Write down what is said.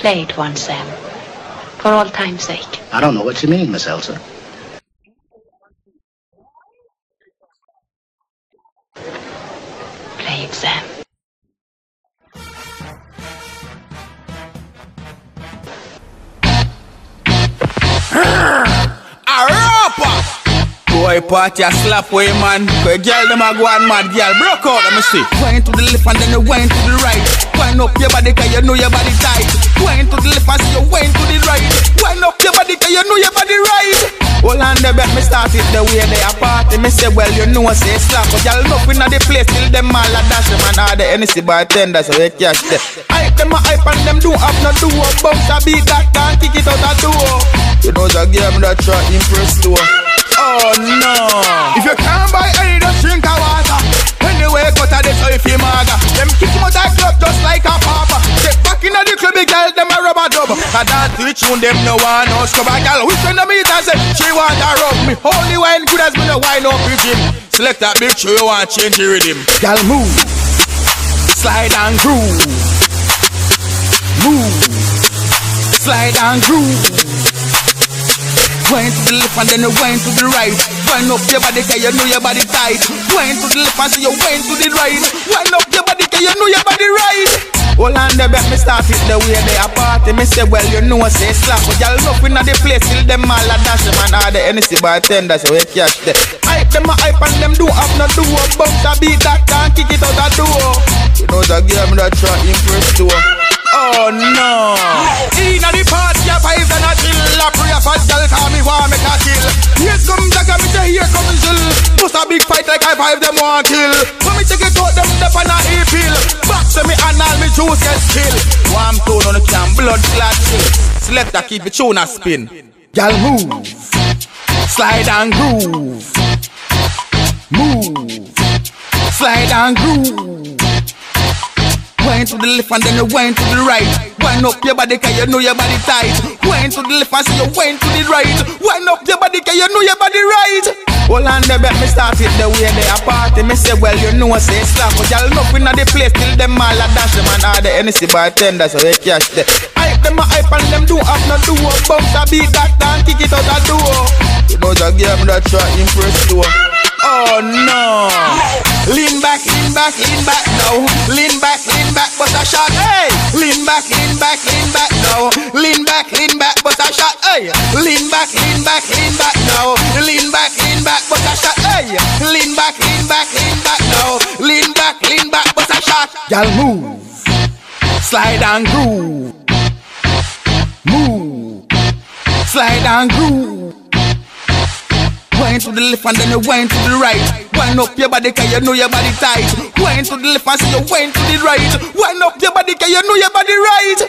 play it once, Sam. For all time's sake. I don't know what you mean, Miss Elsa. Play it, Sam. Boy, party a slap way, man. Cause girl, them a go on mad, girl. Broke out, let me see. Wine to the left and then you wine to the right. Wine up your body cause you know your body tight. Wine to the left and you wine to the right. Wine up your body cause you know your body right. Hold on the bet, me start it the way they a party. Me say, well, you know I say slap. But y'all up in the place till them all a dash. Man, all the NC bartender, so they cash them. Hype them a hype and them don't have no duo. Bounce a beat that can't kick it out a duo. You know the game that try impress too. Oh no! If you can't buy any, just drink a water. Anyway, cut a this so if you maga. Them kick him out of club just like a papa. Step back in the club, the girl, them a rubber dub. I dance to the tune, them no one no scrubber girl. We send them meet and say, she want to rub me. Holy wine good as me no wine up with him. Select that bitch, you want change the rhythm. Girl move, slide and groove. Move, slide and groove. Wine to the left and then you wine to the right. Wine up your body cause you know your body tight. Wine to the left and see you wine to the right. Wine up your body cause you know your body right. Hold on the bet, me start it the way they a party. Me say, well, you know I say slap. But y'all up in the place till them all a dash. Man, all the NC bartender, so we catch them. Hype them a hype and them don't have no duo. Bounce a beat that can't kick it out a duo. You know the game that try impress too. Oh no! Inna the party, a vibes and a chill. A prayer for girl, call me want make a kill. Here comes the guy, me say here comes Jill. Bust a big fight like I five them want kill. When me take it out, them dep on a appeal. Back to me and all me juice get skill. Warm tone on the can, blood clot chill. Select a keep it tune a spin. Girl move, slide and groove. Move, slide and groove. Wine to the left and then you wine to the right. Wine up your body cause you know your body tight. Wine to the left and see you wine to the right. Wine up your body cause you know your body right. Hold on the bet, me start it the way they a party. Me say, well, you know I say slap. But y'all up in the place till them all a dash. Man, all the NC bartender, so they cash them. Hype them a hype and them don't have no duo. Bounce a beat that can't kick it out a duo. You know the game that try impress too. Oh no! Lean back now. Lean back, but a shot. Hey! Lean back now. Lean back, but a shot. Hey! Lean back now. Lean back, but a shot. Hey! Lean back now. Lean back, but a shot. Y'all move, slide and groove. Move, slide and groove. Wine to the left and then you wine to the right. Wine up your body cause you know your body tight. Wine to the left and see you wine to the right. Wine up your body cause you know your body right.